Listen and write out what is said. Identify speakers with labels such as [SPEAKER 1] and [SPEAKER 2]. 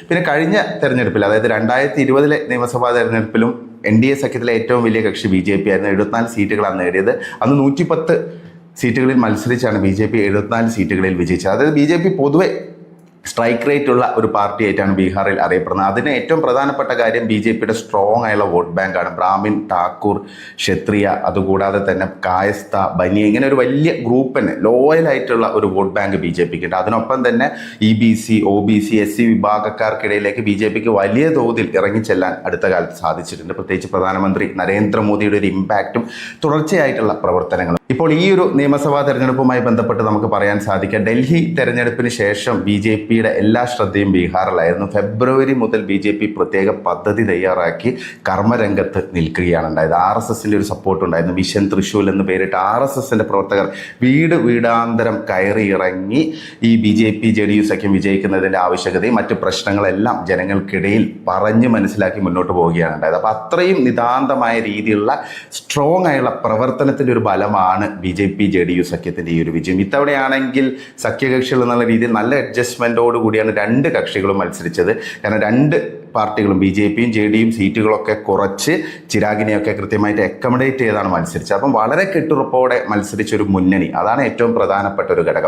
[SPEAKER 1] പിന്നെ കഴിഞ്ഞ തെരഞ്ഞെടുപ്പിൽ, അതായത് 2020 നിയമസഭാ തെരഞ്ഞെടുപ്പിലും NDA സഖ്യത്തിലെ ഏറ്റവും വലിയ കക്ഷി BJP ആയിരുന്നു. 74 സീറ്റുകളാണ് നേടിയത്. അന്ന് 110 സീറ്റുകളിൽ മത്സരിച്ചാണ് BJP 74 സീറ്റുകളിൽ വിജയിച്ചത്. അതായത് BJP പൊതുവെ സ്ട്രൈക്ക് റേറ്റ് ഉള്ള ഒരു പാർട്ടി ആയിട്ടാണ് ബീഹാറിൽ അറിയപ്പെടുന്നത്. അതിന് ഏറ്റവും പ്രധാനപ്പെട്ട കാര്യം BJPയുടെ സ്ട്രോങ് ആയുള്ള വോട്ട് ബാങ്കാണ്. ബ്രാഹ്മിൻ, ഠാക്കൂർ, ക്ഷത്രിയ, അതുകൂടാതെ തന്നെ കായസ്ഥ, ബനിയ, ഇങ്ങനെ ഒരു വലിയ ഗ്രൂപ്പ് തന്നെ ലോയലായിട്ടുള്ള ഒരു വോട്ട് ബാങ്ക് BJPക്ക് ഉണ്ട്. അതിനൊപ്പം തന്നെ EBC, OBC, SC വിഭാഗക്കാർക്കിടയിലേക്ക് BJPക്ക് വലിയ തോതിൽ ഇറങ്ങിച്ചെല്ലാൻ അടുത്ത കാലത്ത് സാധിച്ചിട്ടുണ്ട്. പ്രത്യേകിച്ച് പ്രധാനമന്ത്രി നരേന്ദ്രമോദിയുടെ ഒരു ഇമ്പാക്റ്റും തുടർച്ചയായിട്ടുള്ള പ്രവർത്തനങ്ങളും. ഇപ്പോൾ ഈ ഒരു നിയമസഭാ തെരഞ്ഞെടുപ്പുമായി ബന്ധപ്പെട്ട് നമുക്ക് പറയാൻ സാധിക്കുക, ഡൽഹി തെരഞ്ഞെടുപ്പിന് ശേഷം BJPയുടെ എല്ലാ ശ്രദ്ധയും ബീഹാറിലായിരുന്നു. ഫെബ്രുവരി മുതൽ BJP പ്രത്യേക പദ്ധതി തയ്യാറാക്കി കർമ്മരംഗത്ത് നിൽക്കുകയാണ് ഉണ്ടായത്. RSSന്റെ ഒരു സപ്പോർട്ട് ഉണ്ടായിരുന്നു. മിഷൻ തൃശൂൽ എന്ന് പേരിട്ട് RSSന്റെ പ്രവർത്തകർ വീട് വീടാന്തരം കയറി ഇറങ്ങി ഈ BJP JDU സഖ്യം വിജയിക്കുന്നതിൻ്റെ ആവശ്യകതയും മറ്റ് പ്രശ്നങ്ങളെല്ലാം ജനങ്ങൾക്കിടയിൽ പറഞ്ഞ് മനസ്സിലാക്കി മുന്നോട്ട് പോവുകയാണ് ഉണ്ടായത്. അപ്പോൾ അത്രയും നിതാന്തമായ രീതിയിലുള്ള സ്ട്രോങ് ആയുള്ള പ്രവർത്തനത്തിൻ്റെ ഒരു ബലമാണ് BJP JDU സഖ്യത്തിൻ്റെ ഈ ഒരു വിജയം. ഇത്തവണയാണെങ്കിൽ സഖ്യകക്ഷികൾ എന്നുള്ള രീതിയിൽ നല്ല അഡ്ജസ്റ്റ്മെൻറ്റോട് കൂടിയാണ് രണ്ട് കക്ഷികളും മത്സരിച്ചത്. കാരണം രണ്ട് പാർട്ടികളും BJPയും JDUയും സീറ്റുകളൊക്കെ കുറച്ച് ചിരാഗിനെയൊക്കെ കൃത്യമായിട്ട് അക്കോമഡേറ്റ് ചെയ്താണ് മത്സരിച്ചത്. അപ്പം വളരെ കെട്ടുറപ്പോടെ മത്സരിച്ചൊരു മുന്നണി, അതാണ് ഏറ്റവും പ്രധാനപ്പെട്ട ഒരു ഘടകം.